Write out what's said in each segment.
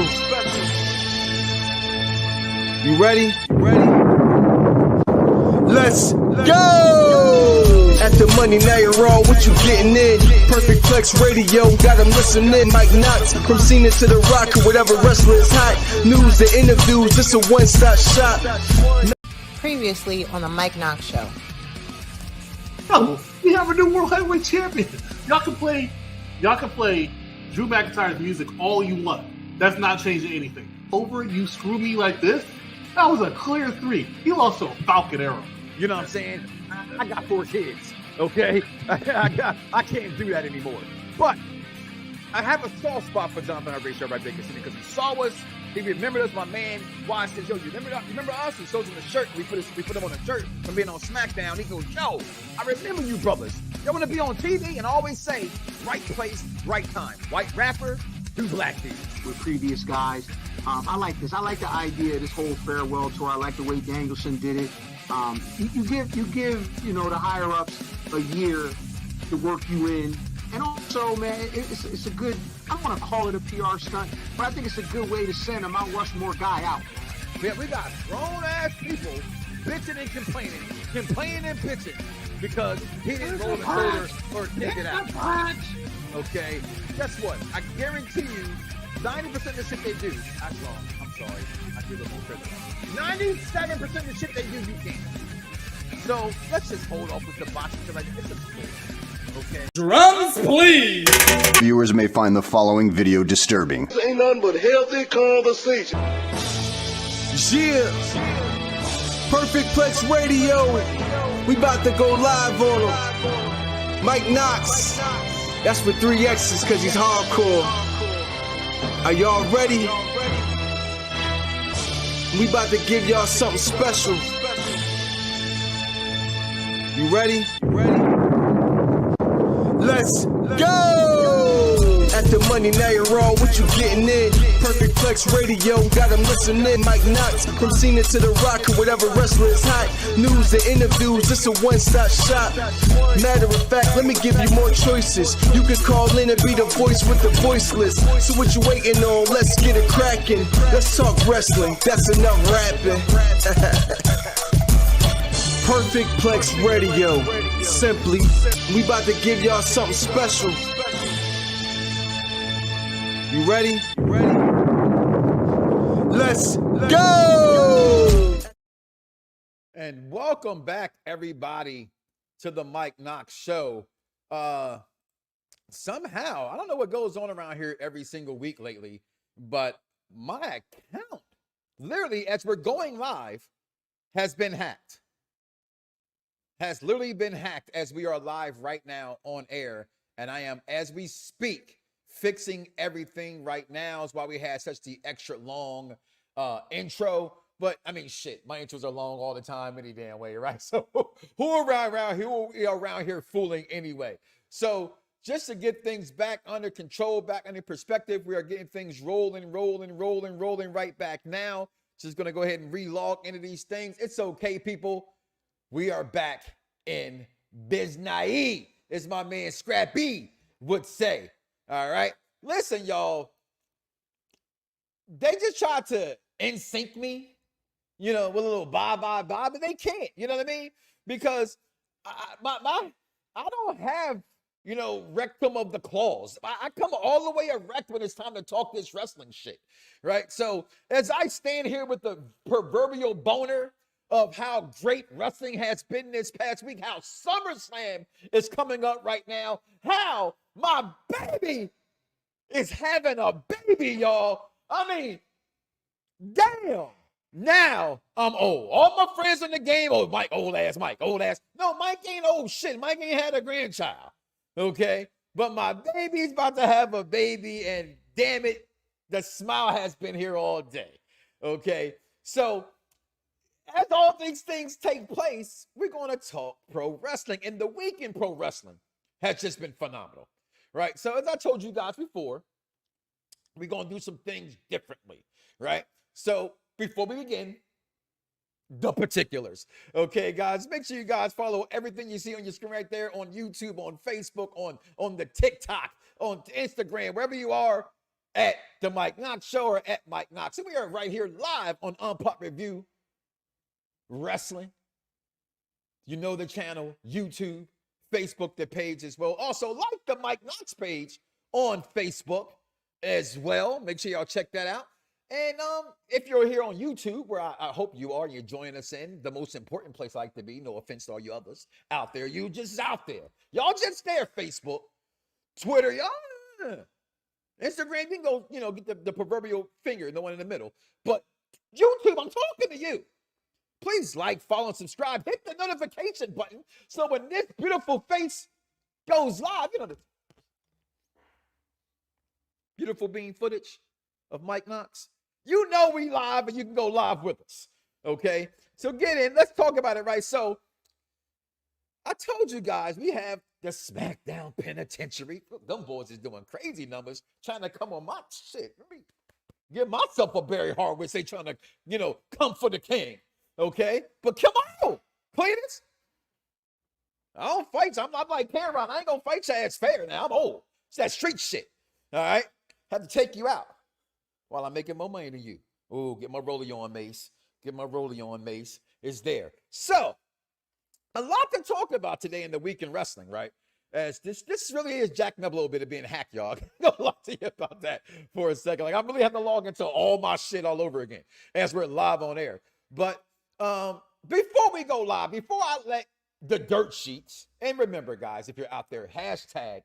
special. You ready? Let's go! At the money, now you're all what you getting in. Perfect Flex Radio, got them listening. Mike Knoxxx, from Cena to The Rock, or whatever wrestler is hot. News, the interviews, this a one-stop shop. Previously on the Mike Knoxxx Show. Oh, we have a new World Heavyweight Champion. Y'all can play Drew McIntyre's music all you want. That's not changing anything. Over you screw me like this? That was a clear 3. He lost to a Falcon Arrow. You know what I'm saying? I got 4 kids, okay? I can't do that anymore. But I have a soft spot for Jonathan Show right there because he saw us. He remembered us, my man. Why I said, yo, you remember us? He shows him the shirt. We put him on a shirt from being on SmackDown. He goes, yo, I remember you brothers. Y'all want to be on TV and always say, right place, right time. White rapper, do black dudes. With previous guys. I like this. I like the idea of this whole farewell tour. I like the way Danielson did it. You give the higher ups a year to work you in, and also, man, it's a good. I don't want to call it a PR stunt, but I think it's a good way to send a Mount Rushmore guy out. Yeah, we got grown ass people bitching and complaining and bitching because he didn't roll the shoulder or take it out. Okay, guess what? I guarantee you, 90% of the shit they do. That's wrong. I'm sorry. I do them more credit. 97% of the shit they do, you can't. So let's just hold off with the boxing because it's a sport. Okay. Drums, please. Viewers may find the following video disturbing. This ain't nothing but healthy conversation. Yeah. Perfect Plex Radio. We about to go live on him. Mike Knoxxx. That's with 3 X's because he's hardcore. Are y'all ready? We about to give y'all something special. You ready? Let's go! At the money, now you're all what you getting in. Perfect Flex Radio, got them listening. Mike Knoxxx, from Cena to The Rock, or whatever wrestler is hot. News, the interviews, it's a one-stop shop. Matter of fact, let me give you more choices. You can call in and be the voice with the voiceless. So what you waiting on? Let's get it cracking. Let's talk wrestling, that's enough rapping. Perfect Plex Radio. Simply, we about to give y'all something special. You ready? Let's go! And welcome back, everybody, to the Mike Knoxxx Show. Somehow, I don't know what goes on around here every single week lately, but my account, literally, as we're going live, has been hacked. Has literally been hacked as we are live right now on air. And I am, as we speak, fixing everything right now. Is why we had such the extra long intro. But I mean, shit, my intros are long all the time any damn way, right? So who around here fooling anyway? So just to get things back under control, back under perspective, we are getting things rolling right back now. Just gonna go ahead and relog into these things. It's okay, people. We are back in business, as my man Scrappy would say. All right. Listen, y'all. They just tried to in-sync me, with a little bye, but they can't. You know what I mean? Because I don't have, rectum of the claws. I come all the way erect when it's time to talk this wrestling shit, right? So as I stand here with the proverbial boner of how great wrestling has been this past week, how SummerSlam is coming up right now, how my baby is having a baby, y'all. I mean, damn. Now I'm old. All my friends in the game, Mike, old ass. No, Mike ain't old shit. Mike ain't had a grandchild, okay? But my baby's about to have a baby, and damn it, the smile has been here all day, okay? So as all these things take place, we're going to talk pro wrestling. And the week in pro wrestling has just been phenomenal, right? So as I told you guys before, we're going to do some things differently, right? So before we begin, the particulars. Okay, guys, make sure you guys follow everything you see on your screen right there on YouTube, on Facebook, on the TikTok, on Instagram, wherever you are. at the Mike Knoxxx Show or at Mike Knoxxx. And we are right here live on Unpop Review Wrestling. You know the channel, YouTube, Facebook, the page as well. Also, like the Mike Knoxxx page on Facebook as well. Make sure y'all check that out. And if you're here on YouTube, where I hope you are, you're joining us in the most important place I like to be. No offense to all you others out there. You just out there. Y'all just there. Facebook, Twitter, y'all. Instagram, you can go, get the proverbial finger, the one in the middle. But YouTube, I'm talking to you. Please like, follow, and subscribe. Hit the notification button so when this beautiful face goes live, the beautiful bean footage of Mike Knoxxx, we live and you can go live with us. Okay? So get in. Let's talk about it, right? So I told you guys we have the SmackDown Penitentiary. Look, them boys is doing crazy numbers, trying to come on my shit. Let me give myself a Barry Horowitz. They trying to, come for the king. Okay? But come on, Cletus. I don't fight. I'm like Cameron. I ain't gonna fight your ass fair now. I'm old. It's that street shit. All right? Have to take you out while I'm making more money than you. Oh, get my rollie on, Mace. Get my rollie on, Mace. It's there. So, a lot to talk about today in the week in wrestling, right? As this really is jacking up a little bit of being hacked, y'all. I'm gonna lie to you about that for a second. Like, I really have to log into all my shit all over again as we're live on air. But before we go live, before I let the dirt sheets, and remember, guys, if you're out there, hashtag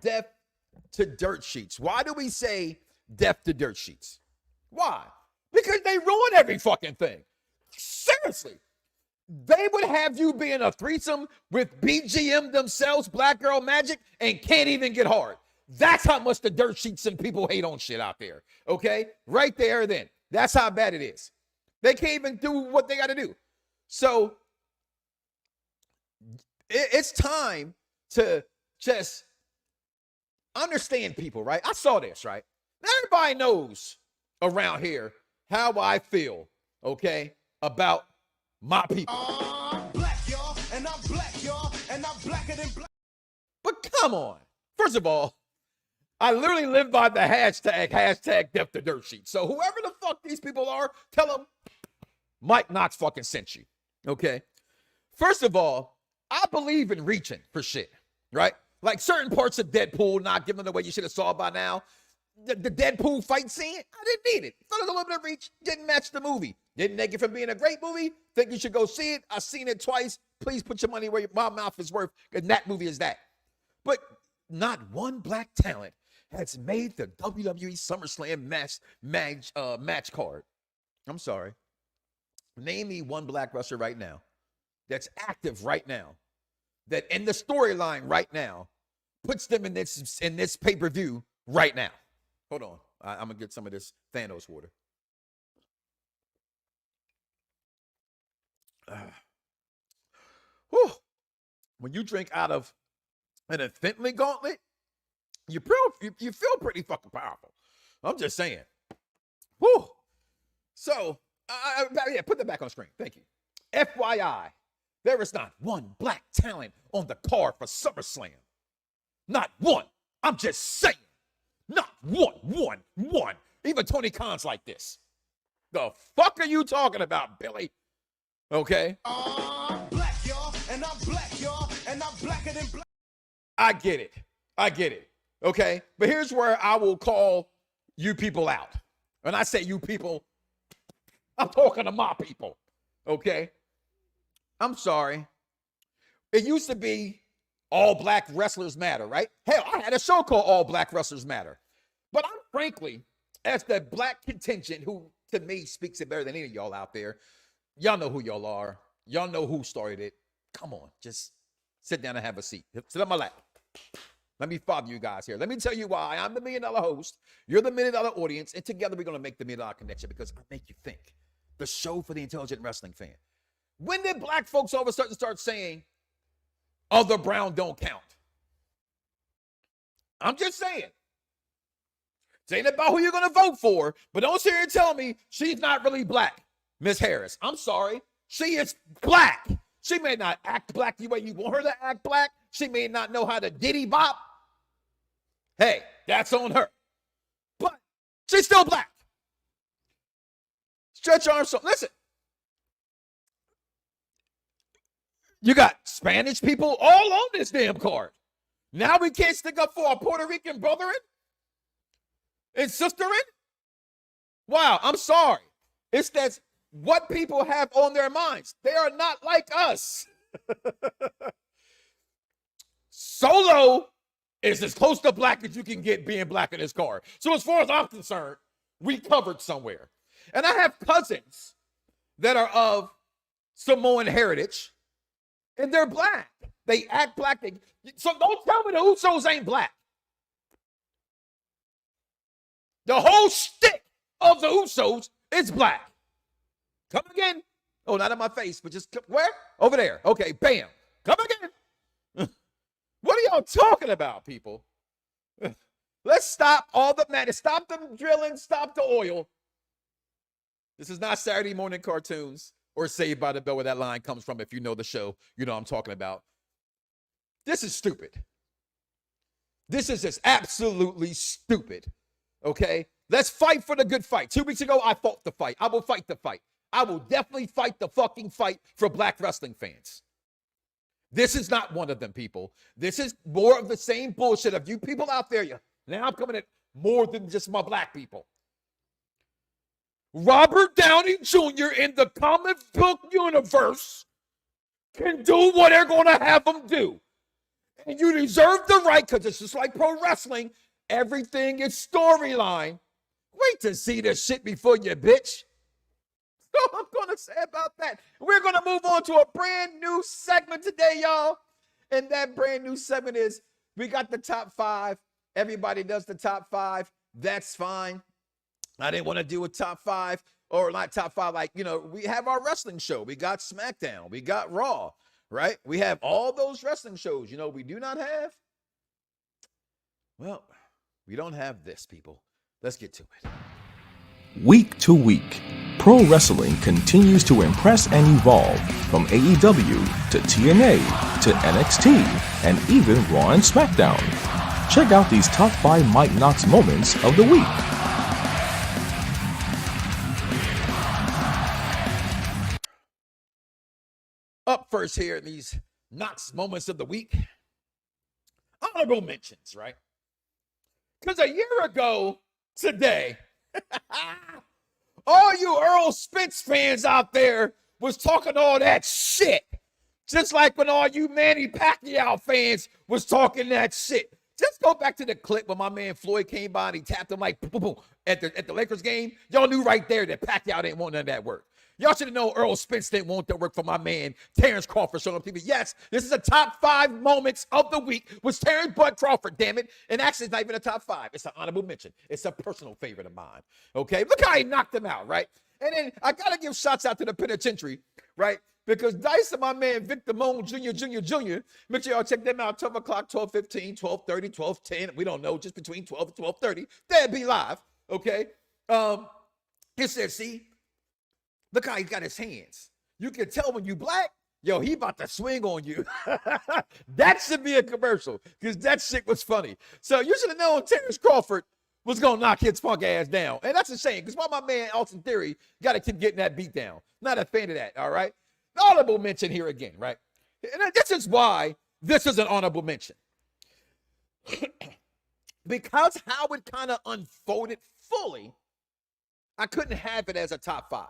death to dirt sheets. Why do we say death to dirt sheets? Why? Because they ruin every fucking thing. Seriously. They would have you be in a threesome with BGM themselves, Black Girl Magic, and can't even get hard. That's how much the dirt sheets and people hate on shit out there. Okay? Right there then. That's how bad it is. They can't even do what they got to do. So it's time to just understand people, right? I saw this, right? Everybody knows around here how I feel, okay, about my people. I'm black, y'all, and I'm black, y'all, and I'm blacker than black. But come on. First of all, I literally live by the hashtag death to dirt sheet. So whoever the fuck these people are, tell them Mike Knoxxx fucking sent you, okay? First of all, I believe in reaching for shit, right? Like certain parts of Deadpool not giving away you should have saw by now. The Deadpool fight scene, I didn't need it. Thought it was a little bit of reach. Didn't match the movie. Didn't make it from being a great movie. Think you should go see it. I've seen it twice. Please put your money where my mouth is worth. And that movie is that. But not one black talent has made the WWE SummerSlam match card. I'm sorry. Name me one black wrestler right now that's active right now, that in the storyline right now puts them in this pay-per-view right now. Hold on. I'm going to get some of this Thanos water. When you drink out of an Infinity Gauntlet, you feel pretty fucking powerful. I'm just saying. Whew. So, yeah, put that back on screen. Thank you. FYI, there is not one black talent on the card for SummerSlam. Not one. I'm just saying. Not one. Even Tony Khan's like this. The fuck are you talking about, Billy? Okay? I'm black, y'all, and I'm black, y'all, and I'm blacker than black. I get it. Okay? But here's where I will call you people out. When I say you people, I'm talking to my people. Okay? I'm sorry. It used to be All Black Wrestlers Matter, right? Hell, I had a show called All Black Wrestlers Matter. But I'm frankly, as the black contingent who, to me, speaks it better than any of y'all out there, y'all know who y'all are. Y'all know who started it. Come on, just sit down and have a seat. Sit on my lap. Let me father you guys here. Let me tell you why I'm the $1 Million host. You're the $1 Million audience. And together we're going to make the $1 Million connection because I make you think. The show for the intelligent wrestling fan. When did black folks all of a sudden start saying, other brown don't count? I'm just saying. It ain't about who you're going to vote for, but don't sit here and tell me she's not really black, Miss Harris. I'm sorry. She is black. She may not act black the way you want her to act black. She may not know how to diddy bop. Hey, that's on her. But She's still black. Stretch Armstrong. Listen. You got Spanish people all on this damn card. Now we can't stick up for our Puerto Rican brethren and sisterin? Wow, I'm sorry. It's that's what people have on their minds. They are not like us. Solo is as close to black as you can get being black in this card. So as far as I'm concerned, we covered somewhere. And I have cousins that are of Samoan heritage, and they're black. They act black. So don't tell me the Usos ain't black. The whole shtick of the Usos is black. Come again. Oh, not in my face, but just where? Over there. Okay, bam. Come again. What are y'all talking about, people? Let's stop all the madness. Stop the drilling. Stop the oil. This is not Saturday morning cartoons or Saved by the Bell where that line comes from. If you know the show, you know what I'm talking about. This is stupid. This is just absolutely stupid. Okay? Let's fight for the good fight. 2 weeks ago, I fought the fight. I will fight the fight. I will definitely fight the fucking fight for black wrestling fans. This is not one of them, people. This is more of the same bullshit of you people out there. Now I'm coming at more than just my black people. Robert Downey Jr. in the comic book universe can do what they're going to have him do. And you deserve the right, because it's just like pro wrestling. Everything is storyline. Wait to see this shit before you bitch. That's all I'm going to say about that. We're going to move on to a brand new segment today, y'all. And that brand new segment is, we got the top 5. Everybody does the top 5. That's fine. I didn't want to do a top 5, or not top 5, like, we have our wrestling show. We got SmackDown. We got Raw, right? We have all those wrestling shows. We do not have? Well, we don't have this, people. Let's get to it. Week to week, pro wrestling continues to impress and evolve, from AEW to TNA to NXT and even Raw and SmackDown. Check out these top 5 Mike Knoxxx moments of the week. Up first here in these Knoxxx moments of the week, honorable mentions, right? Because a year ago today, all you Earl Spence fans out there was talking all that shit. Just like when all you Manny Pacquiao fans was talking that shit. Just go back to the clip when my man Floyd came by and he tapped him like boom, boom, boom, at the Lakers game. Y'all knew right there that Pacquiao didn't want none of that work. Y'all should have known Earl Spence didn't want that work for my man Terrence Crawford showing up TV. Yes, this is a top 5 moments of the week with Terrence Bud Crawford, damn it. And actually, it's not even a top 5. It's an honorable mention. It's a personal favorite of mine. Okay, look how he knocked him out, right? And then I got to give shots out to the penitentiary, right? Because Dice and my man Victor Moan Jr. Make sure y'all check them out. 12 o'clock, 12:15, 12:30, 12:10. We don't know, just between 12 and 12:30. They'll be live, okay? He said, see, look how he got his hands. You can tell when you black, yo, he about to swing on you. That should be a commercial, because that shit was funny. So you should have known Terrence Crawford was going to knock his punk ass down. And that's a shame, because why my man Austin Theory got to keep getting that beat down. Not a fan of that, all right? Honorable mention here again, right? And this is why this is an honorable mention. Because how it kind of unfolded fully, I couldn't have it as a top 5.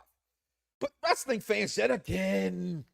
But wrestling fans said again,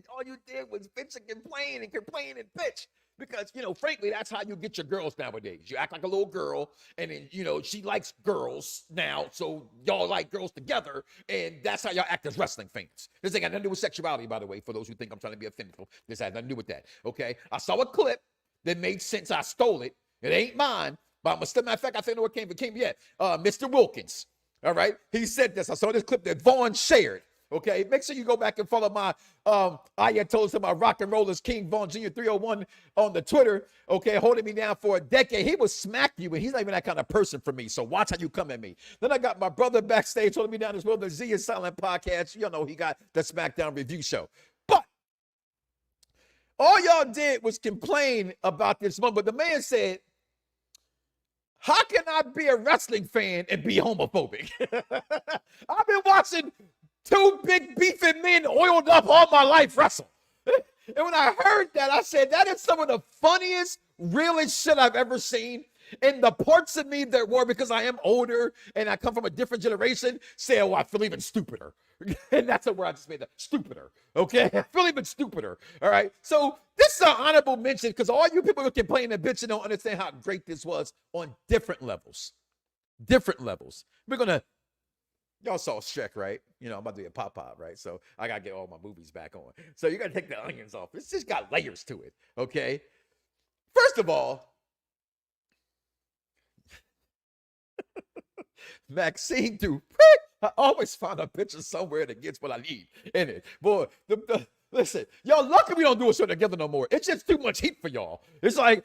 all you did was bitch and complain and bitch. Because, frankly, that's how you get your girls nowadays. You act like a little girl, and then, she likes girls now, so y'all like girls together, and that's how y'all act as wrestling fans. This ain't got nothing to do with sexuality, by the way, for those who think I'm trying to be offended. This has nothing to do with that, okay? I saw a clip that made sense. I stole it. It ain't mine, but matter of fact, I think I know what came yet. Mr. Wilkins, all right? He said this. I saw this clip that Vaughn shared. Okay, make sure you go back and follow my Ayatollah, my Rock and Rollers King Vaughn Jr. 301 on the Twitter. Okay, holding me down for a decade. He will smack you, and he's not even that kind of person for me. So watch how you come at me. Then I got my brother backstage holding me down as well. The Z is Silent podcast. You know he got the SmackDown review show. But all y'all did was complain about this moment. But the man said, How can I be a wrestling fan and be homophobic? I've been watching two big beefing men oiled up all my life wrestle. And when I heard that, I said, that is some of the funniest, realest shit I've ever seen. And the parts of me that were, because I am older and I come from a different generation, say, oh, I feel even stupider. And that's where I just made that, stupider. Okay? I feel even stupider. All right? So this is an honorable mention because all you people who complain and bitch and don't understand how great this was on different levels. Different levels. We're going to, y'all saw Shrek, right? You know, I'm about to be a pop-pop, right? So I got to get all my movies back on. So you got to take the onions off. It's just got layers to it. Okay? First of all, Maxine through prick. I always find a picture somewhere that gets what I need in it. Boy, listen, y'all lucky we don't do a show together no more. It's just too much heat for y'all. It's like,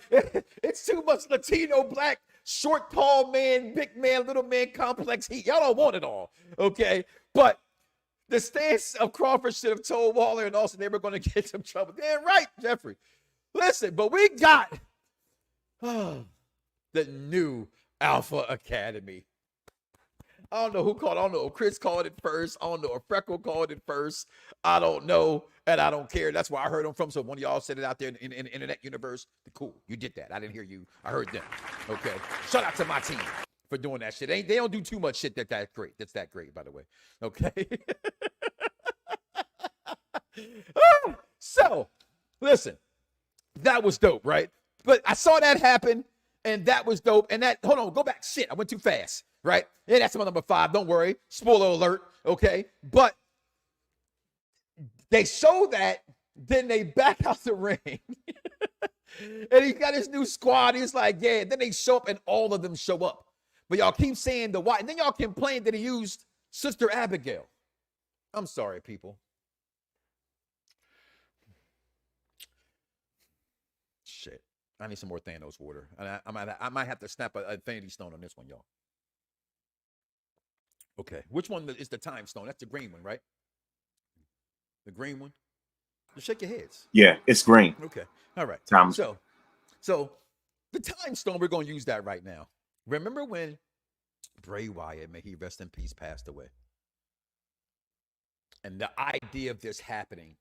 it's too much Latino, black, short, tall man, big man, little man complex heat. Y'all don't want it all, okay? But the stance of Crawford should have told Waller and Austin they were going to get some trouble. Damn right, Jeffrey. Listen, but we got the new Alpha Academy. I don't know who called it. I don't know if Chris called it first. I don't know if Freckle called it first. I don't know, and I don't care. That's where I heard them from. So one of y'all said it out there in the internet universe. Cool, you did that. I didn't hear you. I heard them. Okay. Shout out to my team for doing that shit. They don't do too much shit that's great. That's that great, by the way. Okay. So, listen, that was dope, right? But I saw that happen, and that was dope. And that, hold on, go back. Shit, I went too fast. Right? Yeah, that's my number 5. Don't worry. Spoiler alert. Okay. But they show that, then they back out the ring. And he got his new squad. He's like, yeah. Then they show up and all of them show up. But y'all keep saying the why. And then y'all complain that he used Sister Abigail. I'm sorry, people. Shit. I need some more Thanos water. And I might have to snap a Infinity Stone on this one, y'all. Okay, which one is the time stone? That's the green one, right? The green one? You shake your heads. Yeah, it's green. Okay, all right. Time. So the time stone, we're going to use that right now. Remember when Bray Wyatt, may he rest in peace, passed away? And the idea of this happening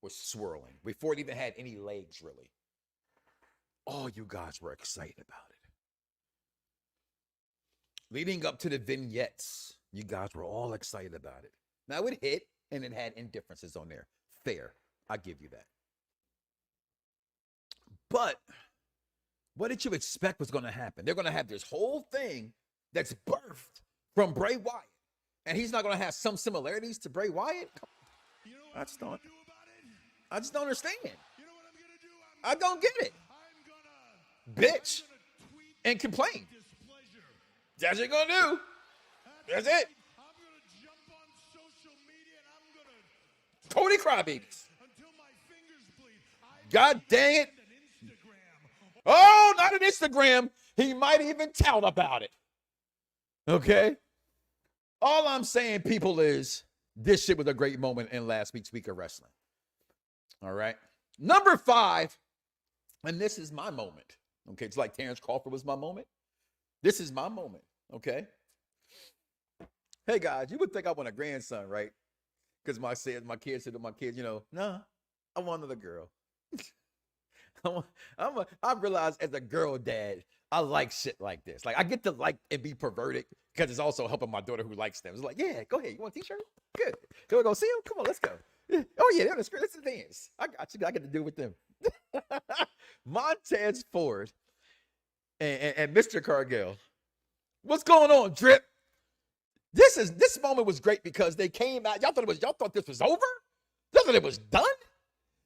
was swirling before it even had any legs, really. All you guys were excited about it. Leading up to the vignettes, you guys were all excited about it. Now, it hit, and it had indifferences on there. Fair. I give you that. But what did you expect was going to happen? They're going to have this whole thing that's birthed from Bray Wyatt. And he's not going to have some similarities to Bray Wyatt? I just don't understand. I don't get it. Bitch. And complain. That's what you're gonna do. That's it. Cody crybabies. God dang it. Oh, not an Instagram. He might even tout about it. Okay? All I'm saying, people, is this shit was a great moment in last week's Week of Wrestling. All right? Number 5, and this is my moment. Okay, it's like Terrence Crawford was my moment. This is my moment, okay? Hey, guys, you would think I want a grandson, right? Because my kids said to my kids, no, I want another girl. I realize as a girl dad, I like shit like this. Like, I get to like and be perverted because it's also helping my daughter who likes them. It's like, yeah, go ahead. You want a t-shirt? Good. Can we go see them? Come on, let's go. Oh, yeah, they're on the screen. Let's dance. I got you. I got to do with them. Montez Ford and Mr. Cargill. What's going on, Drip? This moment was great because they came out. Y'all thought this was over? Y'all thought it was done?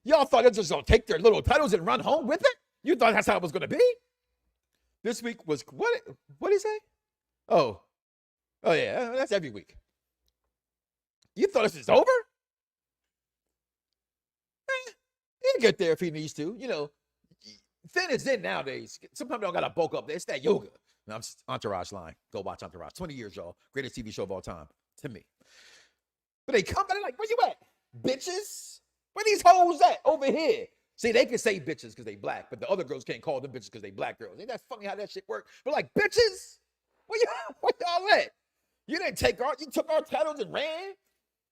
Y'all thought it was just gonna take their little titles and run home with it? You thought that's how it was gonna be? This week was what did he say? Oh yeah, that's every week. You thought this was over? He'll get there if he needs to. Thin is in nowadays. Sometimes they don't gotta bulk up. It's that yoga. Now, I'm Entourage line. Go watch Entourage. 20 years, y'all. Greatest TV show of all time to me. But they come and they're like, where you at, bitches? Where these hoes at? Over here. See, they can say bitches because they black, but the other girls can't call them bitches because they black girls. Ain't that funny how that shit work? But like, bitches, where y'all at? You didn't you took our titles and ran.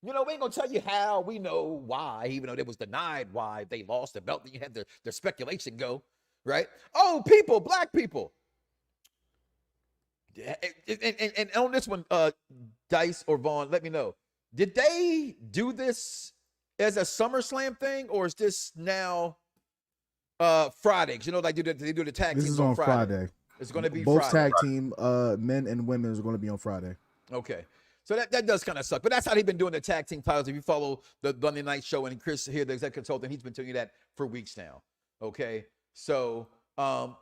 You know, we ain't gonna tell you how. We know why, even though they was denied why they lost the belt. Then you had their speculation go, right? Oh, people, black people. And on this one, Dice or Vaughn, let me know. Did they do this as a SummerSlam thing, or is this now Friday? Because you know, like they do the tag teams. This is on Friday. It's going to be both Friday. Tag team men and women are going to be on Friday. Okay. So that does kind of suck. But that's how they've been doing the tag team titles. If you follow the Monday Night Show, and Chris here, the executive consultant, he's been telling you that for weeks now. Okay. So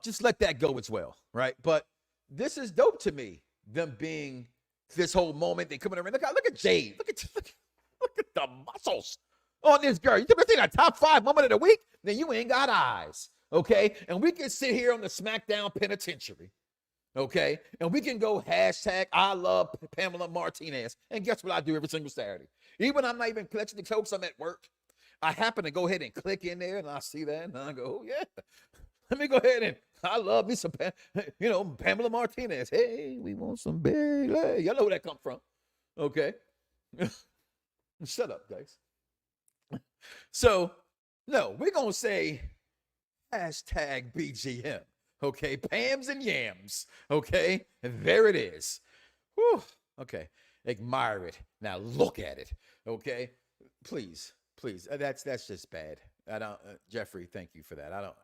just let that go as well. Right. But this is dope to me, them being this whole moment. They come in the ring. Look at Jade. Look at the muscles on this girl. You think a top 5 moment of the week? Then you ain't got eyes. Okay. And we can sit here on the SmackDown penitentiary. Okay. And we can go hashtag I love Pamela Martinez. And guess what I do every single Saturday? Even when I'm not even clutching the coats, I'm at work. I happen to go ahead and click in there and I see that and I go, oh, yeah. Let me go ahead and I love me some, Pamela Martinez. Hey, we want some Bayley. Y'all know where that come from. Okay. Shut up, guys. So, no, we're going to say hashtag BGM. Okay. Pams and yams. Okay. And there it is. Whew. Okay. Admire it. Now look at it. Okay. Please. That's just bad. I don't, Jeffrey, thank you for that. I don't,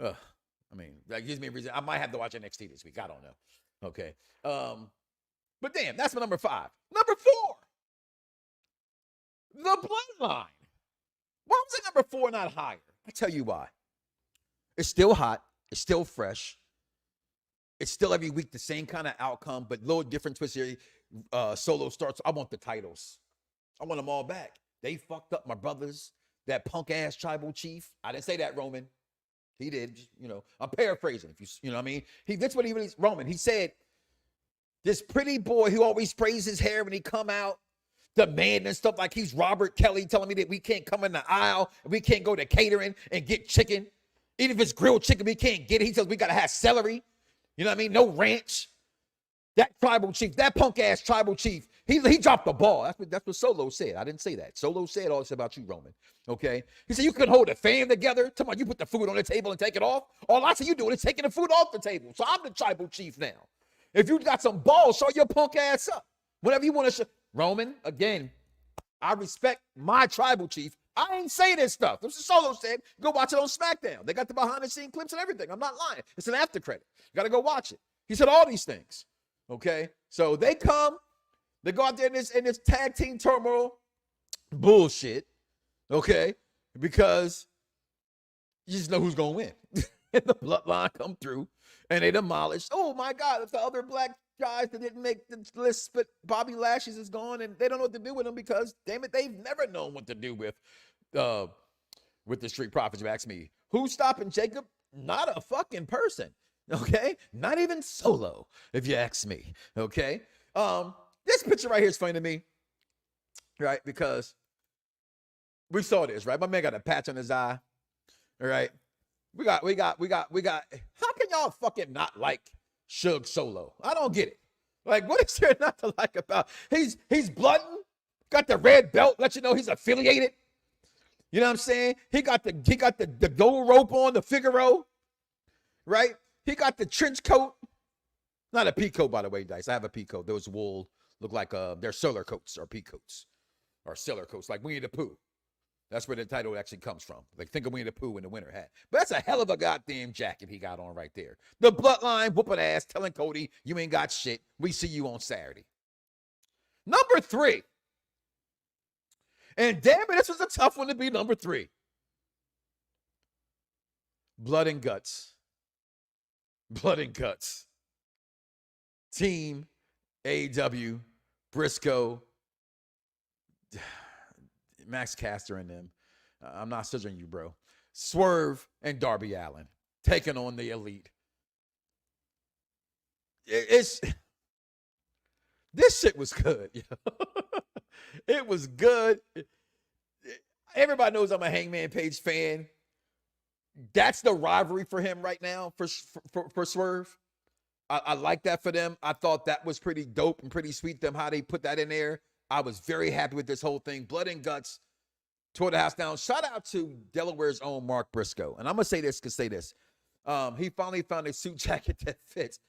I mean, that gives me a reason. I might have to watch NXT this week. I don't know. Okay. But damn, that's my number 5. Number 4. The Bloodline. Why was it number 4 not higher? I tell you why. It's still hot. It's still fresh. It's still every week the same kind of outcome, but little different twist here. Solo starts. I want the titles. I want them all back. They fucked up my brothers. That punk ass tribal chief. I didn't say that, Roman. He did. I'm paraphrasing. If you know what I mean. That's what he really. Roman. He said, this pretty boy who always sprays his hair when he come out, demanding stuff like he's Robert Kelly, telling me that we can't come in the aisle, and we can't go to catering and get chicken. Even if it's grilled chicken, we can't get it. He says we gotta have celery. You know what I mean? No ranch. That tribal chief, that punk ass tribal chief, he dropped the ball. That's what Solo said. I didn't say that. Solo said all this about you, Roman. Okay? He said you couldn't hold a fam together. Come on, you put the food on the table and take it off. All I see you doing is taking the food off the table. So I'm the tribal chief now. If you got some balls, show your punk ass up. Whatever you want to show. Roman, again, I respect my tribal chief. I ain't say this stuff. This is Solo said. Go watch it on SmackDown. They got the behind the scene clips and everything. I'm not lying. It's an after credit. You got to go watch it. He said all these things. Okay? So they go out there in this tag team turmoil bullshit. Okay? Because you just know who's going to win. And the Bloodline come through and they demolish. Oh my God, it's the other black guys that didn't make the list, but Bobby Lashley's is gone and they don't know what to do with him because, damn it, they've never known what to do with the Street Profits. You ask me, who's stopping Jacob? Not a fucking person. Okay? Not even Solo, if you ask me. Okay? This picture right here is funny to me, right? Because we saw this, right? My man got a patch on his eye. All right. We got. How can y'all fucking not like Suge Solo? I don't get it. Like, what is there not to like about? He's blooding, got the red belt, let you know he's affiliated. You know what I'm saying? He got the gold rope on, the Figaro, right? He got the trench coat. Not a pea coat, by the way, Dice. I have a pea coat. Those wool look like they're sailor coats or pea coats or sailor coats, like Winnie the Pooh. That's where the title actually comes from. Like, think of Winnie the Pooh in the winter hat. But that's a hell of a goddamn jacket he got on right there. The Bloodline whooping ass, telling Cody, you ain't got shit. We see you on Saturday. Number 3. And damn it, this was a tough one to be number 3. Blood and Guts. Blood and Guts. Team AEW, Briscoe, Max Caster and them. I'm not scissors you, bro. Swerve and Darby Allin taking on the Elite. This shit was good. It was good. Everybody knows I'm a Hangman Page fan. That's the rivalry for him right now for Swerve. I like that for them. I thought that was pretty dope and pretty sweet, them how they put that in there. I was very happy with this whole thing. Blood and guts, tore the house down. Shout out to Delaware's own Mark Briscoe. And I'm going to say this. He finally found a suit jacket that fits.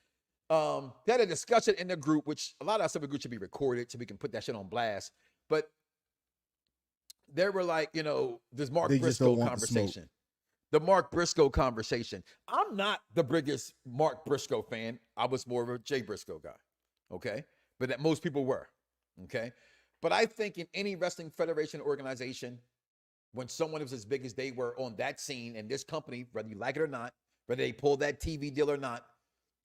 They had a discussion in the group, which a lot of us in the group should be recorded so we can put that shit on blast. But they were like, you know, this Mark Briscoe conversation. The Mark Briscoe conversation. I'm not the biggest Mark Briscoe fan. I was more of a Jay Briscoe guy, okay? But that most people were, okay? But I think in any wrestling federation organization, when someone is as big as they were on that scene and this company, whether you like it or not, whether they pull that TV deal or not,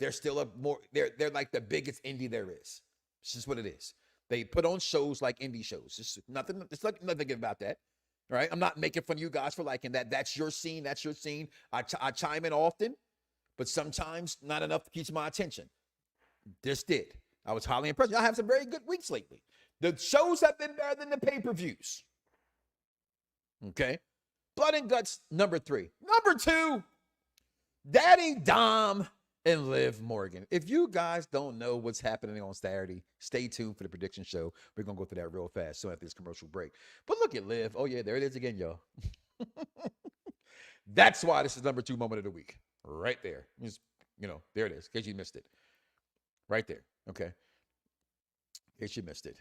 they're still they're like the biggest indie there is. It's just what it is. They put on shows like indie shows. It's like nothing about that. Right? I'm not making fun of you guys for liking that. That's your scene. That's your scene. I chime in often, but sometimes not enough to keep my attention. This did. I was highly impressed. I have some very good weeks lately. The shows have been better than the pay-per-views. Okay? Blood and Guts, number 3. Number 2, Daddy Dom and Liv Morgan. If you guys don't know what's happening on Saturday, stay tuned for the prediction show. We're going to go through that real fast soon after this commercial break. But look at Liv. Oh, yeah, there it is again, y'all. That's why this is number 2 moment of the week. Right there. Just, you know, there it is, in case you missed it. Right there. Okay. In case you missed it.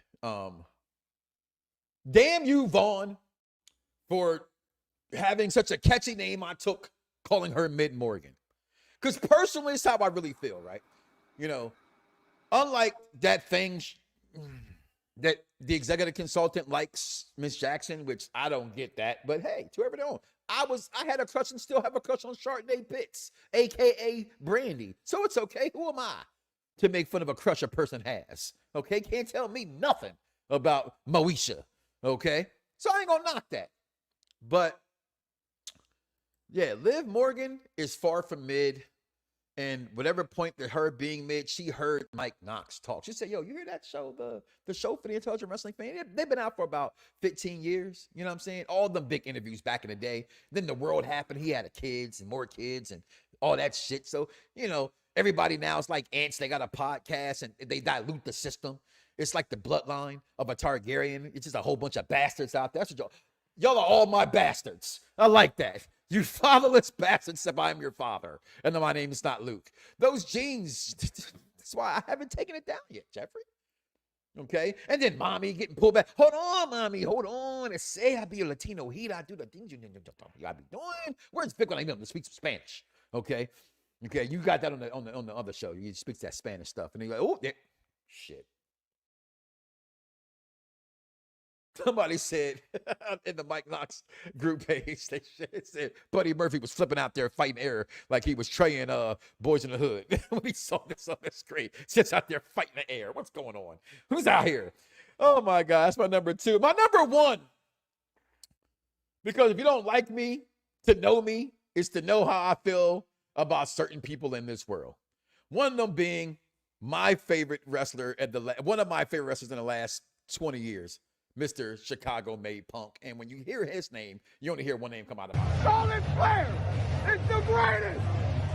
Damn you, Vaughn, for having such a catchy name I took calling her Mid Morgan. Because personally, it's how I really feel, right? You know, unlike that thing that the executive consultant likes Miss Jackson, which I don't get that, but hey, to whoever they own. I had a crush and still have a crush on Chardonnay Pitts, a.k.a. Brandy. So it's okay. Who am I to make fun of a crush a person has? Okay? Can't tell me nothing about Moesha. Okay? So I ain't gonna knock that. But yeah, Liv Morgan is far from mid. And whatever point that her being mid, she heard Mike Knoxxx talk. She said, yo, you hear that show, the show for the intelligent wrestling fan? They've been out for about 15 years. You know what I'm saying? All them big interviews back in the day. Then the world happened. He had kids and more kids and all that shit. So, you know, everybody now is like ants. They got a podcast and they dilute the system. It's like the bloodline of a Targaryen. It's just a whole bunch of bastards out there. That's what y'all are all my bastards. I like that. You fatherless bastards, except I'm your father. And then my name is not Luke. Those genes, that's why I haven't taken it down yet, Jeffrey. Okay? And then mommy getting pulled back. Hold on, mommy. Hold on. And say I be a Latino heat. I do the things you gotta be doing. Where's Vic when I know to speak some Spanish? Okay? Okay, you got that on the other show. You speak that Spanish stuff. And you're like, oh, shit. Somebody said in the Mike Knoxxx group page, they said Buddy Murphy was flipping out there fighting air like he was traying Boys in the Hood. When he saw this on the screen, sits out there fighting the air. What's going on? Who's out here? Oh my God, that's my number 2. My number 1, because if you don't like me, to know me is to know how I feel about certain people in this world. One of them being my favorite wrestler one of my favorite wrestlers in the last 20 years. Mr. Chicago-made Punk. And when you hear his name, you only hear one name come out of my mouth. Charlotte Flair is the greatest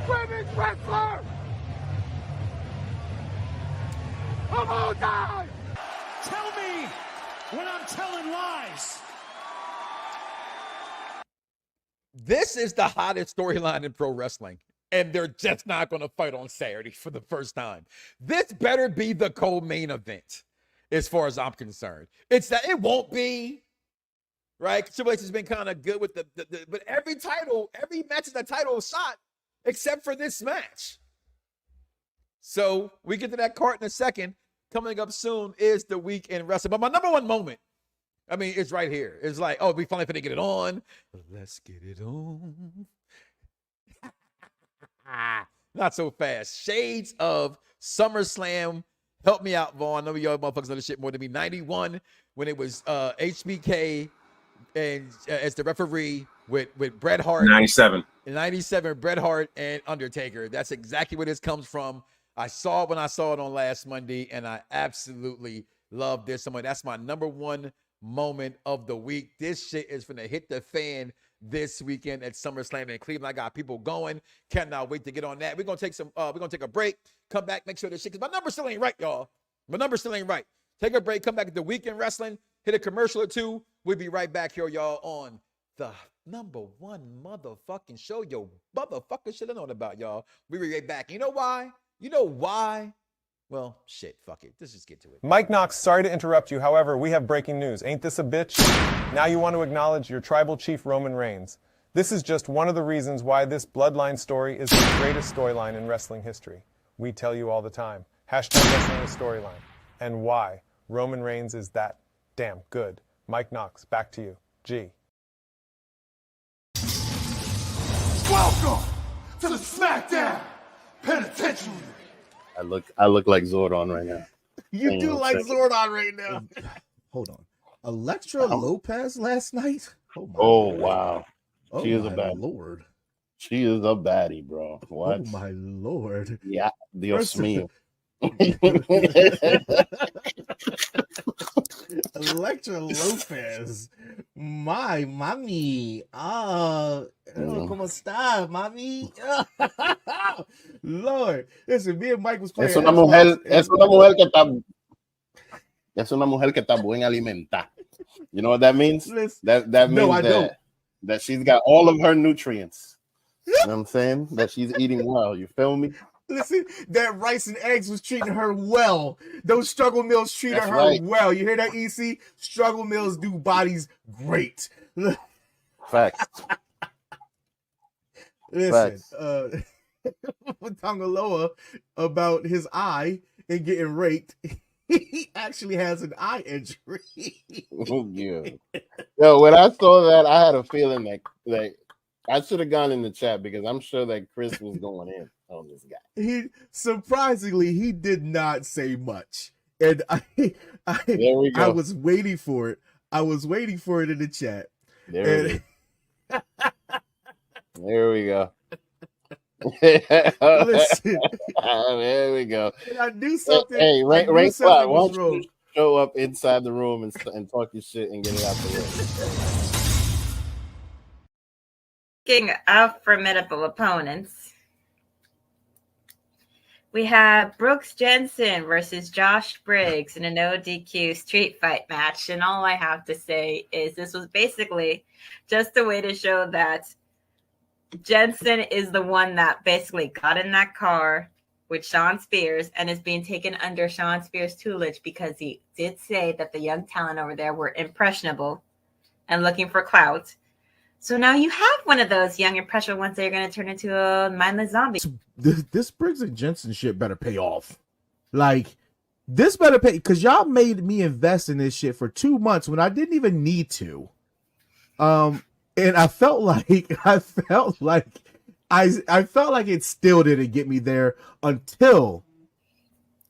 women's wrestler of all time. Tell me when I'm telling lies. This is the hottest storyline in pro wrestling. And they're just not going to fight on Saturday for the first time. This better be the co-main event. As far as I'm concerned, it's that it won't be right. Triple H has been kind of good with but every match is a title shot except for this match. So we get to that card in a second. Coming up soon is the week in wrestling. But my number 1 moment, I mean, it's right here. It's like, oh, we finally finna get it on. Let's get it on. Not so fast. Shades of SummerSlam. Help me out, Vaughn. I know y'all motherfuckers know this shit more than me. 91, when it was HBK and as the referee with Bret Hart. 97. In 97, Bret Hart and Undertaker. That's exactly where this comes from. I saw it when I saw it on last Monday, and I absolutely love this. That's my number 1 moment of the week. This shit is finna hit the fan this weekend at SummerSlam in Cleveland. I got people going. Cannot wait to get on that. We're gonna take a break. Come back, make sure this shit, because my number still ain't right, y'all. My number still ain't right. Take a break, come back at the Weekend Wrestling, hit a commercial or two. We'll be right back here, y'all, on the number one motherfucking show your motherfucker should have known about, y'all. We'll be right back. You know why? You know why? Well, shit, fuck it. Let's just get to it. Mike Knoxxx, sorry to interrupt you. However, we have breaking news. Ain't this a bitch? Now you want to acknowledge your tribal chief, Roman Reigns. This is just one of the reasons why this Bloodline story is the greatest storyline in wrestling history. We tell you all the time. Hashtag wrestling is storyline. And why Roman Reigns is that damn good. Mike Knoxxx, back to you. G. Welcome to the SmackDown Penitentiary. I look like Zordon right now. You do like Zordon right now. Hold on. Elektra Lopez last night? Oh wow. Oh, She is a my baddie. Lord. She is a baddie, bro. What? Oh, my Lord. Yeah, Dios mío. Elektra Lopez. My mami. ¿Cómo está, mami? Lord. Listen, me and Mike was playing. Es una mujer que está buena alimentada. You know what that means? That means that she's got all of her nutrients. You know what I'm saying? That she's eating well. You feel me? Listen, that rice and eggs was treating her well. Those struggle meals treated her well. You hear that, EC? Struggle meals do bodies great. Facts. Listen, with Tongaloa about his eye and getting raped, he actually has an eye injury. Oh, yeah. Yo, when I saw that, I had a feeling that I should have gone in the chat, because I'm sure that Chris was going in on this guy. He surprisingly, he did not say much, and I was waiting for it. I was waiting for it in the chat. There we go. Listen, there we go. And I knew something. Hey, Ray, why don't wrong. you show up inside the room and talk your shit and get it out the way? Speaking of formidable opponents, we have Brooks Jensen versus Josh Briggs in a no DQ street fight match. And all I have to say is this was basically just a way to show that Jensen is the one that basically got in that car with Sean Spears and is being taken under Sean Spears' tutelage, because he did say that the young talent over there were impressionable and looking for clout. So now you have one of those young impressionable ones that you're going to turn into a mindless zombie. This Briggs and Jensen shit better pay off. Like, this better pay, because y'all made me invest in this shit for 2 months when I didn't even need to. And I felt like it still didn't get me there until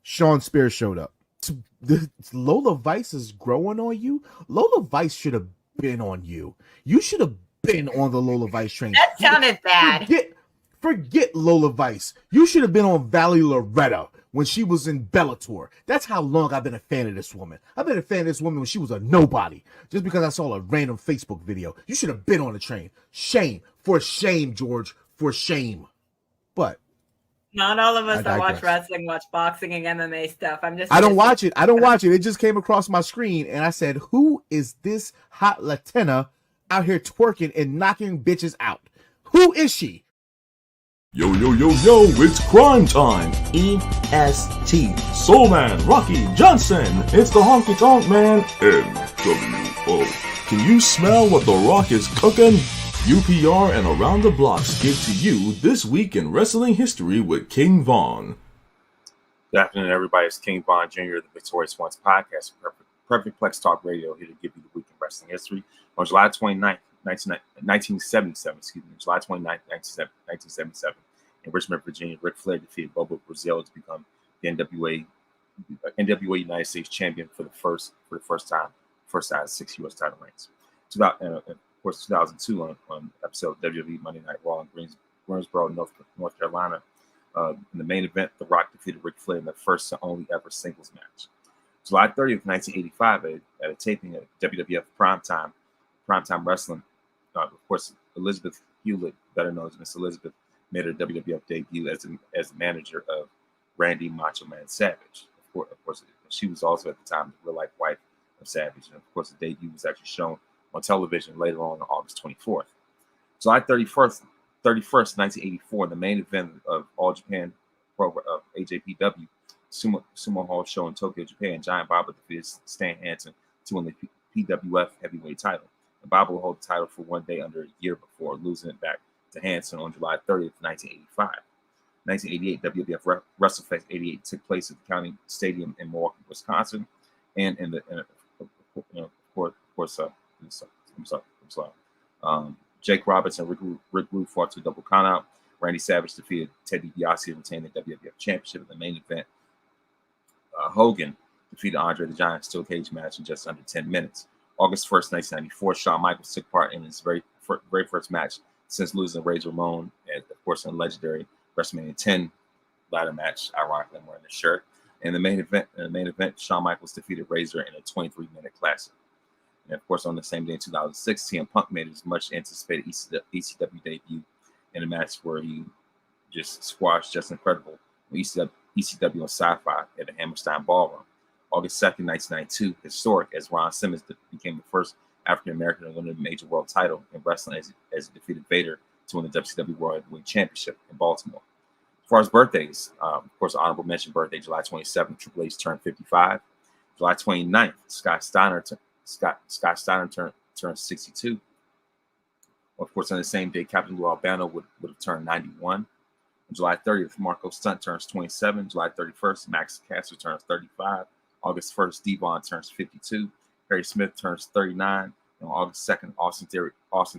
Sean Spears showed up. Lola Vice is growing on you. Lola Vice should have been on you. You should have been on the Lola Vice train. That sounded bad. Forget Lola Vice. You should have been on Valley Loretta when she was in Bellator. That's how long I've been a fan of this woman. I've been a fan of this woman when she was a nobody. Just because I saw a random Facebook video. You should have been on the train. Shame. For shame, George. For shame. But not all of us that watch wrestling watch boxing and MMA stuff. I don't watch it. It just came across my screen and I said, who is this hot Latina out here twerking and knocking bitches out? Who is she? Yo, it's crime time. EST. Soul Man, Rocky Johnson. It's the Honky Tonk Man, NWO. Can you smell what The Rock is cooking? UPR and Around the Blocks give to you This Week in Wrestling History with King Von. Good afternoon, everybody. It's King Von Jr., the Victorious Ones podcast, Perfect Plex Talk Radio, here to give you the week in wrestling history. On July 29th, 1977, July 29th, 1977, in Richmond, Virginia, Ric Flair defeated Bobo Brazil to become the NWA United States champion for the first time, first out of 6 U.S. title reigns. Of course, 2002 on episode of WWE Monday Night Raw in Greensboro, North Carolina. In the main event, The Rock defeated Ric Flair in the first and only ever singles match. July 30th, 1985, at a taping at WWF Primetime Wrestling. Of course, Elizabeth Hewlett, better known as Miss Elizabeth, made her WWF debut as the manager of Randy Macho Man Savage. Of course, she was also at the time the real-life wife of Savage. And of course, the debut was actually shown on television later on August 24th. July 31st, 1984, the main event of All Japan program of AJPW Sumo Hall show in Tokyo, Japan, Giant Baba defeated Stan Hansen to win the PWF heavyweight title. And Baba will hold the title for 1 day under a year before losing it back to Hansen on July 30th, 1985. 1988, WWF WrestleFest 88 took place at the County Stadium in Milwaukee, Wisconsin, and Jake Roberts and Rick Rude fought to a double countout. Randy Savage defeated Ted DiBiase and retained the WWF Championship in the main event. Hogan defeated Andre the Giant steel cage match in just under 10 minutes. August 1st, 1994, Shawn Michaels took part in his very first match since losing to Razor Ramon, and of course, in legendary WrestleMania 10 ladder match. Ironically, I'm wearing the shirt. In the main event, Shawn Michaels defeated Razor in a 23-minute classic. And of course, on the same day in 2006, CM Punk made his much anticipated ECW debut in a match where he just squashed Just Incredible on ECW on Sci-Fi at the Hammerstein Ballroom. August 2nd, 1992, historic as Ron Simmons became the first African-American to win a major world title in wrestling as he defeated Vader to win the WCW World Heavyweight Championship in Baltimore. As far as birthdays, of course, honorable mention birthday, July 27th, Triple H turned 55. July 29th, Scott Steiner turned 62. Of course, on the same day, Captain Lou Albano would have turned 91. On July 30th, Marco Stunt turns 27. July 31st, Max Caster turns 35. August 1st, Devon turns 52. Harry Smith turns 39. And on August 2nd, Austin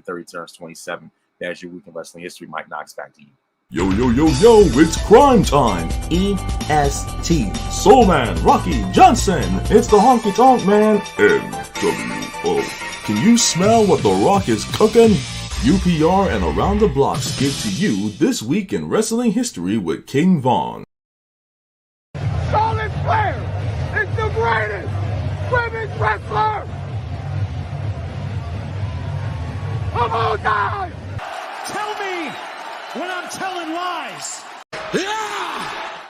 Theory turns 27. That's your week in wrestling history. Mike Knoxxx, back to you. Yo, it's crime time. EST. Soul Man, Rocky Johnson. It's the Honky Tonk Man, NWO. Can you smell what The Rock is cooking? UPR and Around the Blocks give to you This Week in Wrestling History with King Von. Charlotte Flair is the greatest women's wrestler of all time! Tell me when I'm telling lies. Yeah!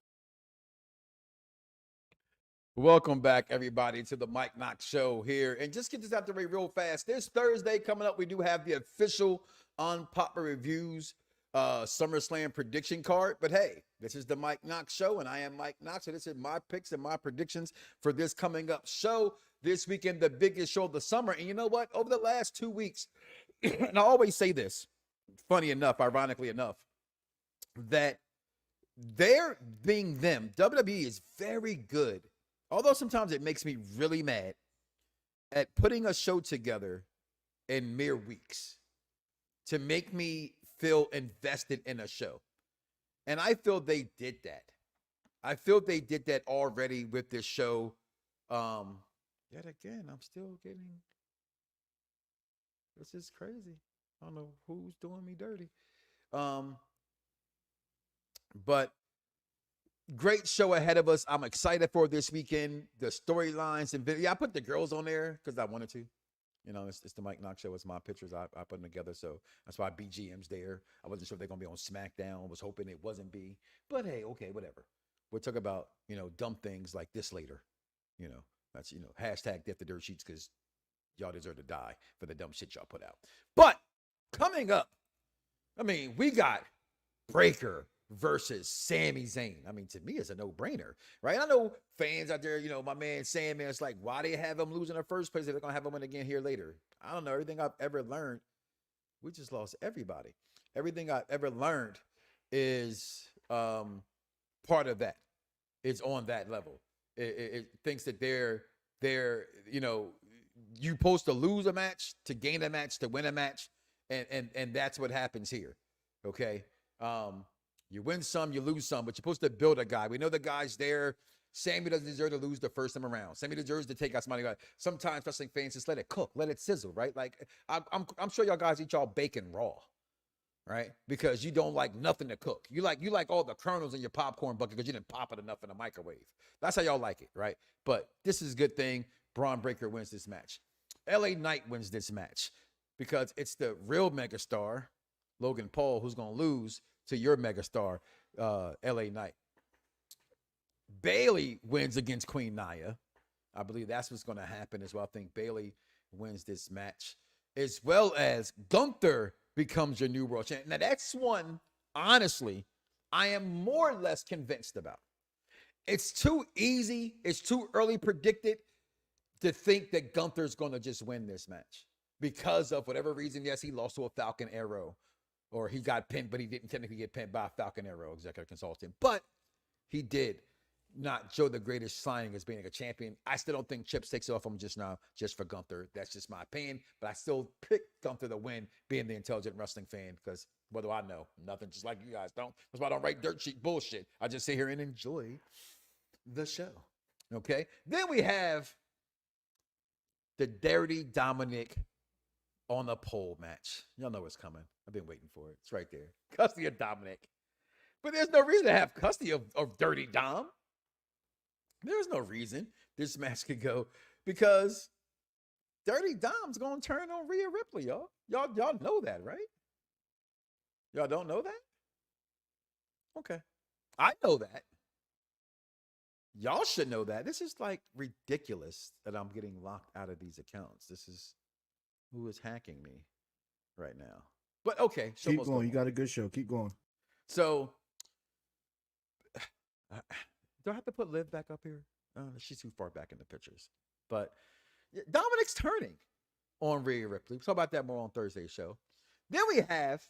Welcome back, everybody, to the Mike Knoxxx Show here. And just get this out the way real fast. This Thursday coming up, we do have the official Unpopular Reviews SummerSlam prediction card. But hey, this is the Mike Knoxxx Show, and I am Mike Knoxxx. So this is my picks and my predictions for this coming up show. This weekend, the biggest show of the summer. And you know what? Over the last 2 weeks, and I always say this, funny enough, ironically enough, that they're being them. WWE is very good, although sometimes it makes me really mad, at putting a show together in mere weeks to make me feel invested in a show. And I feel they did that. I feel they did that already with this show. Yet again, I'm still getting, this is crazy. I don't know who's doing me dirty. But great show ahead of us. I'm excited for this weekend. The storylines and video. I put the girls on there because I wanted to. You know, it's the Mike Knoxxx Show. It's my pictures. I put them together. So that's why BGM's there. I wasn't sure if they're going to be on SmackDown. I was hoping it wasn't B. But hey, okay, whatever. We'll talk about, dumb things like this later. That's, hashtag Death to Dirt Sheets because y'all deserve to die for the dumb shit y'all put out. But coming up, we got Breaker versus Sami Zayn. To me, it's a no-brainer, right? I know fans out there, my man Sami, it's like, why they have him lose in the first place if they're going to have him win again here later? I don't know. Everything I've ever learned, we just lost everybody. Everything I've ever learned is part of that. It's on that level. It thinks that they're you're supposed to lose a match, to gain a match, to win a match, and that's what happens here, okay? You win some, you lose some, but you're supposed to build a guy. We know the guy's there. Sami doesn't deserve to lose the first time around. Sami deserves to take out somebody. Sometimes wrestling fans just let it cook, let it sizzle, right? Like I'm sure y'all guys eat y'all bacon raw. right? Because you don't like nothing to cook. You like all the kernels in your popcorn bucket because you didn't pop it enough in the microwave. That's how y'all like it, right? But this is a good thing. Braun Breaker wins this match. LA Knight wins this match because it's the real megastar, Logan Paul, who's going to lose to your megastar, LA Knight. Bayley wins against Queen Nia. I believe that's what's going to happen as well. I think Bayley wins this match, as well as Gunther becomes your new world champion. Now, that's one, honestly, I am more or less convinced about. It's too easy. It's too early predicted to think that Gunther's going to just win this match because of whatever reason. Yes, he lost to a Falcon Arrow, or he got pinned, but he didn't technically get pinned by a Falcon Arrow executive consultant. But he did not show the greatest signing as being a champion. I still don't think Chips takes it off him just now, just for Gunther. That's just my opinion. But I still pick Gunther to win, being the intelligent wrestling fan, because what do I know? Nothing, just like you guys don't. That's why I don't write dirt sheet bullshit. I just sit here and enjoy the show. Okay? Then we have the Dirty Dominic on the pole match. Y'all know what's coming. I've been waiting for it. It's right there. Custody of Dominic. But there's no reason to have custody of Dirty Dom. There's no reason this match could go, because Dirty Dom's going to turn on Rhea Ripley, y'all. Y'all know that, right? Y'all don't know that? Okay. I know that. Y'all should know that. This is like ridiculous that I'm getting locked out of these accounts. This is who is hacking me right now. But okay. Keep going. You got a good show. Keep going. So, do I have to put Liv back up here? She's too far back in the pictures. But Dominic's turning on Rhea Ripley. We'll talk about that more on Thursday's show. Then we have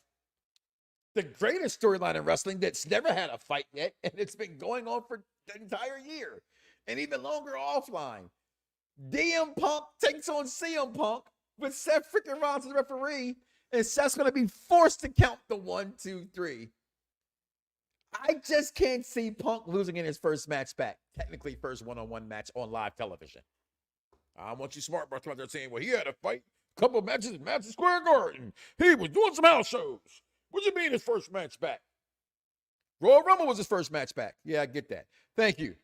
the greatest storyline in wrestling that's never had a fight yet, and it's been going on for the entire year, and even longer offline. DM Punk takes on CM Punk with Seth freaking Rollins as the referee, and Seth's going to be forced to count the 1, 2, 3. I just can't see Punk losing in his first match back. Technically, first one-on-one match on live television. I want you smart about there saying, well, he had a fight, a couple of matches in Madison Square Garden. He was doing some house shows. What do you mean his first match back? Royal Rumble was his first match back. Yeah, I get that. Thank you.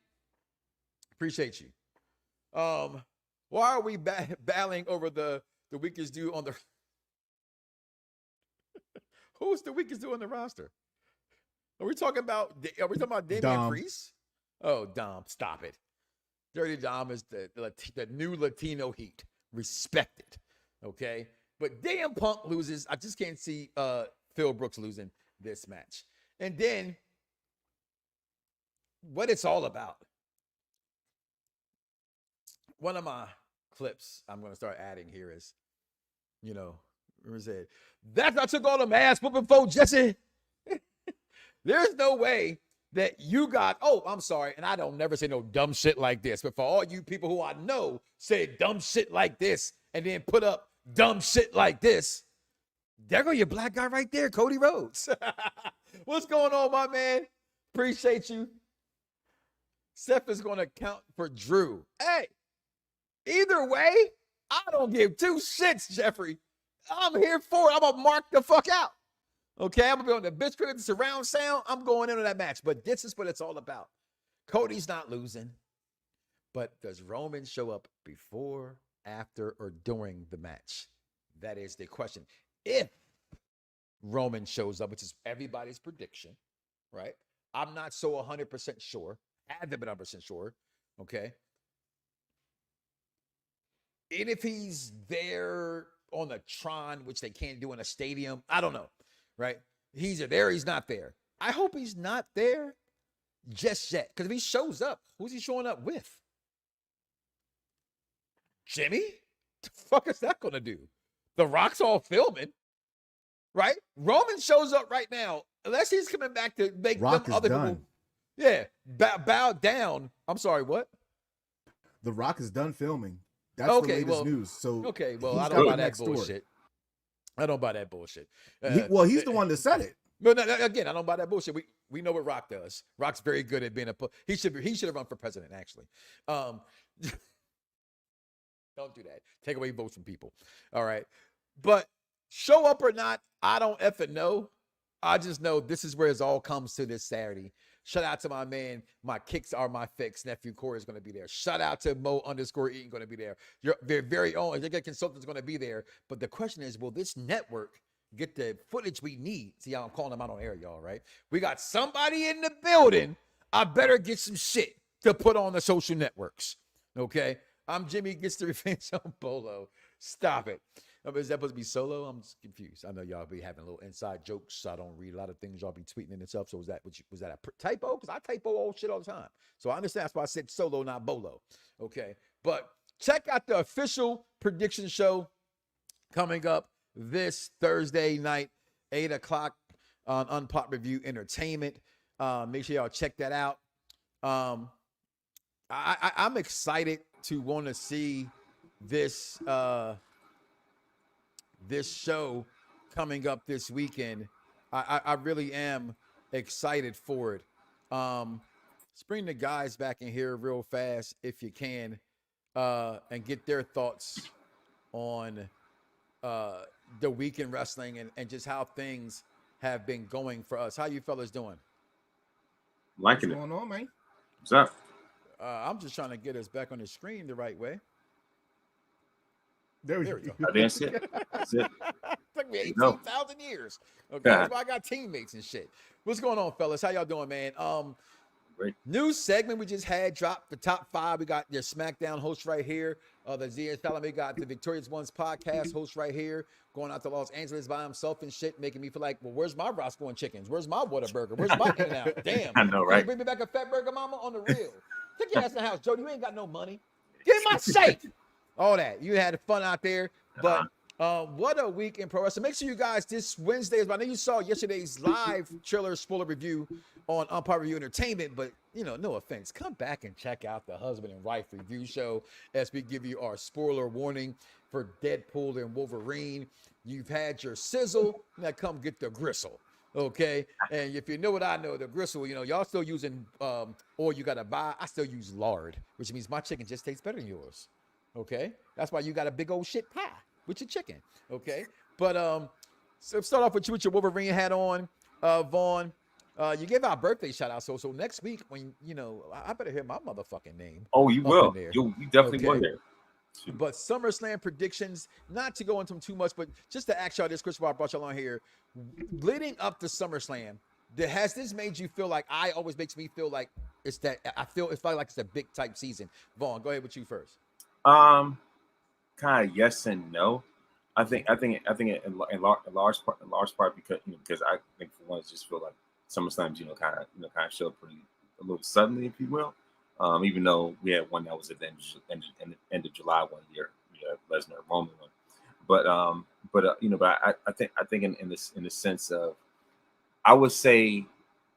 Appreciate you. Why are we battling over the weakest dude on the... Who's the weakest dude on the roster? Are we talking about Damian Priest? Oh, Dom, stop it. Dirty Dom is the new Latino heat. Respect it. Okay? But damn, Punk loses. I just can't see Phil Brooks losing this match. And then what it's all about. One of my clips I'm going to start adding here is, where is it? That's I took all the ass whooping for Jesse. There's no way that you got, I'm sorry, and I don't never say no dumb shit like this, but for all you people who I know say dumb shit like this and then put up dumb shit like this, there go your black guy right there, Cody Rhodes. What's going on, my man? Appreciate you. Seth is going to count for Drew. Hey, either way, I don't give two shits, Jeffrey. I'm here for it. I'm going to mark the fuck out. Okay, I'm going to be on the bitch crib with the surround sound. I'm going into that match. But this is what it's all about. Cody's not losing. But does Roman show up before, after, or during the match? That is the question. If Roman shows up, which is everybody's prediction, right? I'm not so 100% sure. Haven't been 100% sure. Okay. And if he's there on the Tron, which they can't do in a stadium, I don't know. Right? He's there, he's not there. I hope he's not there just yet. Because if he shows up, who's he showing up with? Jimmy? The fuck is that going to do? The Rock's all filming. Right? Roman shows up right now. Unless he's coming back to make Rock them is other done. people. Yeah. Bow down. I'm sorry, what? The Rock is done filming. That's okay, the latest news. So I don't buy that bullshit. I don't buy that bullshit. He's the one that said it. No, again, I don't buy that bullshit. We know what Rock does. Rock's very good at being he should have run for president, actually. Don't do that. Take away votes from people. All right. But show up or not, I don't effing know. I just know this is where it all comes to this Saturday. Shout out to my man, my kicks are my fix. Nephew Corey is going to be there. Shout out to Mo_Eaton going to be there. Their very own Executive Consultant is going to be there. But the question is, will this network get the footage we need? See how I'm calling them out on air, y'all, right? We got somebody in the building. I better get some shit to put on the social networks. Okay? I'm Jimmy Gets the Revenge on Bolo. Stop it. Is that supposed to be solo? I'm just confused. I know y'all be having little inside jokes. So I don't read a lot of things y'all be tweeting in itself. So was that a typo? Because I typo old shit all the time. So I understand that's why I said solo, not bolo. Okay. But check out the official prediction show coming up this Thursday night, 8 o'clock on Unpop Review Entertainment. Make sure y'all check that out. I'm excited to want to see this this show coming up this weekend. I really am excited for it. Let's bring the guys back in here real fast if you can, and get their thoughts on the weekend wrestling and just how things have been going for us. How you fellas doing? Liking What's going on, man? What's up? I'm just trying to get us back on the screen the right way. There we go. That's it. That's it. Took me 18,000 years. Okay, that's why I got teammates and shit. What's going on, fellas? How y'all doing, man? Great. New segment we just had dropped the top 5. We got your SmackDown host right here. The ZS Fallon. We got the Victorious Ones podcast host right here. Going out to Los Angeles by himself and shit, making me feel like, well, where's my Roscoe and Chickens? Where's my Whataburger? Where's my In-N-Out? Damn. I know, right? Bring me back a fat burger, mama, on the real. Take your ass in the house, Jody. You ain't got no money. Get in my safe. All that. You had fun out there. But what a week in pro wrestling. Make sure you guys, this Wednesday, I know you saw yesterday's live trailer spoiler review on Umpire Review Entertainment, but, no offense. Come back and check out the Husband and Wife review show as we give you our spoiler warning for Deadpool and Wolverine. You've had your sizzle. Now come get the gristle. Okay, and if you know what I know, the gristle, y'all still using oil you gotta buy. I still use lard, which means my chicken just tastes better than yours. Okay, that's why you got a big old shit pie with your chicken. Okay, but so start off with you with your Wolverine hat on, Vaughn. You gave our birthday shout out, so next week when I better hear my motherfucking name. Oh, you will. You definitely will hear. But SummerSlam predictions, not to go into them too much, but just to ask y'all this, Chris, while I brought y'all on here, leading up to SummerSlam, has this made you feel like, always makes me feel like it's like it's a big type season. Vaughn, go ahead with you first. Kind of yes and no. I think in large part because I think for one, I just feel like SummerSlams, kind of show up a little suddenly, if you will. Even though we had one that was at the end of July one year, Lesnar Roman one, but I think in the sense of, I would say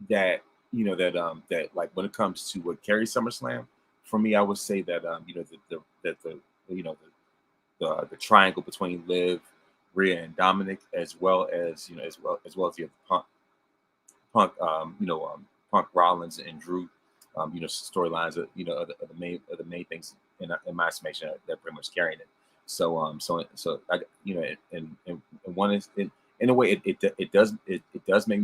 that that like when it comes to what carries SummerSlam, for me, I would say that the triangle between Liv, Rhea, and Dominic, as well as you have Punk, Rollins and Drew. Storylines are the main things in my estimation that pretty much carrying it. So I and one is in a way it does make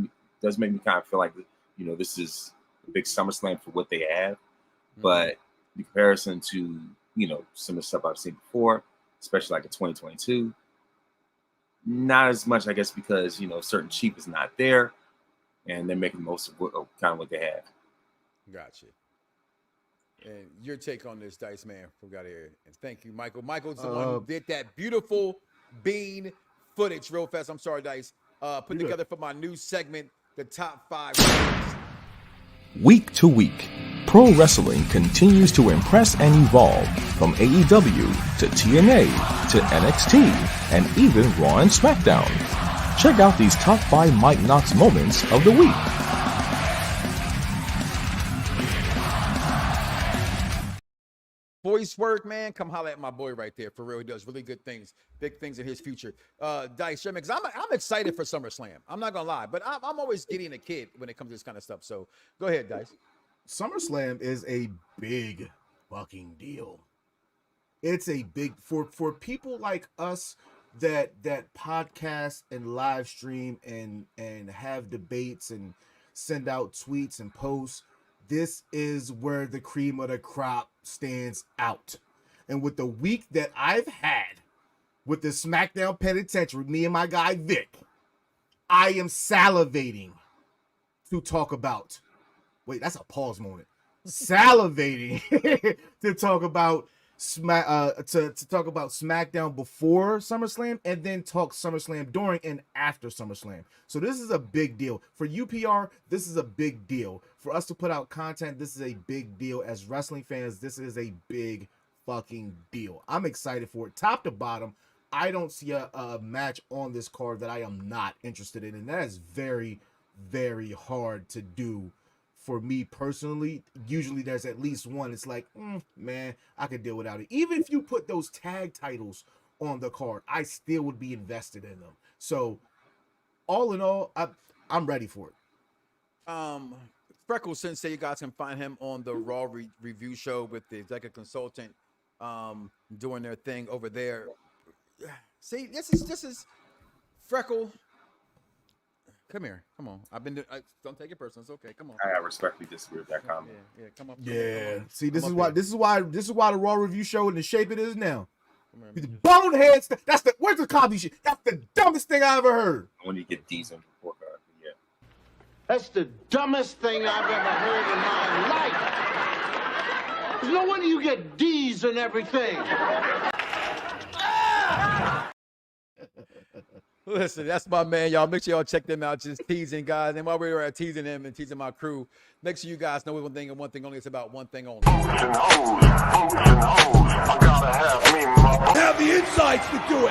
me kind of feel like this is a big SummerSlam for what they have, but in comparison to some of the stuff I've seen before, especially like in 2022, not as much, I guess, because certain cheap is not there, and they're making most of what they have. Gotcha. And your take on this, Dice Man, from got here. And thank you, Michael. Michael's the one who did that beautiful bean footage real fast. I'm sorry, Dice. Put together for my new segment, the top 5. Week to week, pro wrestling continues to impress and evolve from AEW to TNA to NXT and even Raw and SmackDown. Check out these top 5 Mike Knoxxx moments of the week. Voice work, man. Come holler at my boy right there. For real, he does really good things, big things in his future. Dice, because I'm excited for SummerSlam. I'm not gonna lie, but I'm always getting a kid when it comes to this kind of stuff. So go ahead, Dice. SummerSlam is a big fucking deal. It's a big for people like us that podcast and live stream and have debates and send out tweets and posts, this is where the cream of the crop stands out. And with the week that I've had with the SmackDown Penitentiary, me and my guy Vic, I am salivating to talk about. Wait, that's a pause moment. Salivating to talk about to talk about SmackDown before SummerSlam and then talk SummerSlam during and after SummerSlam. So this is a big deal. For UPR, this is a big deal. For us to put out content, this is a big deal. As wrestling fans, this is a big fucking deal. I'm excited for it. Top to bottom, I don't see a match on this card that I am not interested in. And that is very, very hard to do for me personally. Usually there's at least one. It's like, man, I could deal without it. Even if you put those tag titles on the card, I still would be invested in them. So all in all, I'm ready for it. Freckle Sensei, you guys can find him on the Raw review show with the executive consultant doing their thing over there. See, this is Freckle. Come here, come on. Don't take it personal. It's okay. Come on. I respectfully disagree with that comment. Yeah, come up. Yeah. See, this is why the Raw review show in the shape it is now. The boneheads. Where's the Cosby shit? That's the dumbest thing I ever heard. When you get D's on the report card, yeah. That's the dumbest thing I've ever heard in my life. There's no wonder you get D's and everything. Listen, that's my man, y'all. Make sure y'all check them out. Just teasing, guys. And while we were teasing him and teasing my crew, make sure you guys know one thing and one thing only. It's about one thing only. I gotta have me, mother. Have the insights to do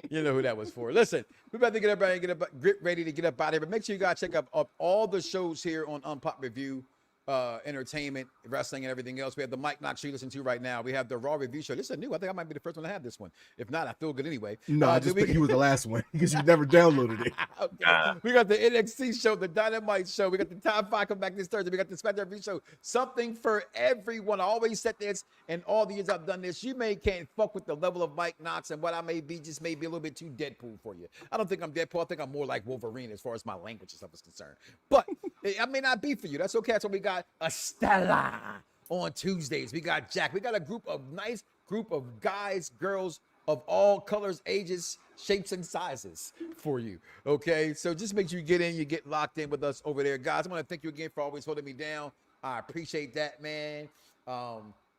it. You know who that was for. Listen, we're about to get ready to get up out of here. But make sure you guys check out all the shows here on Unpop Review. Entertainment, wrestling, and everything else. We have the Mike Knoxxx Show you listen to right now. We have the Raw Review Show. This is new. I think I might be the first one to have this one. If not, I feel good anyway. No, I just think you were the last one because you never downloaded it. Okay. We got the NXT show, the Dynamite show. We got the Top 5 come back this Thursday. We got the SmackDown Review Show. Something for everyone. I always said this, and all the years I've done this, you can't fuck with the level of Mike Knoxxx and what I may be, just maybe a little bit too Deadpool for you. I don't think I'm Deadpool. I think I'm more like Wolverine as far as my language and stuff is concerned. But I may not be for you. That's okay. That's what we got. On Tuesdays, we got Jack. We got a nice group of guys, girls of all colors, ages, shapes, and sizes for you. Okay, so just make sure you get locked in with us over there, guys. I want to thank you again for always holding me down. I appreciate that, man.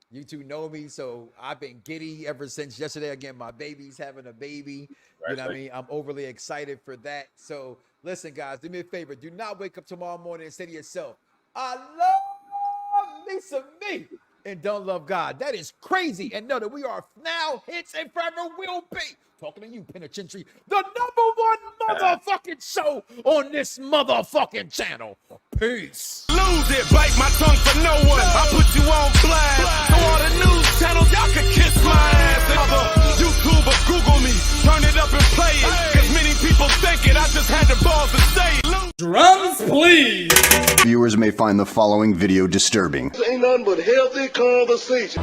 You two know me, so I've been giddy ever since yesterday. Again, my baby's having a baby. You know what I mean? I'm overly excited for that. So listen, guys, do me a favor. Do not wake up tomorrow morning and say to yourself, I love me some me and don't love God. That is crazy. And know that we are now, hits, and forever will be. Talking to you, Penitentiary, the #1 motherfucking show on this motherfucking channel. Peace. Lose it, bite my tongue for no one. I put you on blast. So all the news channels, y'all can kiss my ass. And YouTube or Google me, turn it up and play it. Cause many people think it, I just had the balls to say it. Drums, please. Viewers may find the following video disturbing. This ain't nothing but healthy conversation.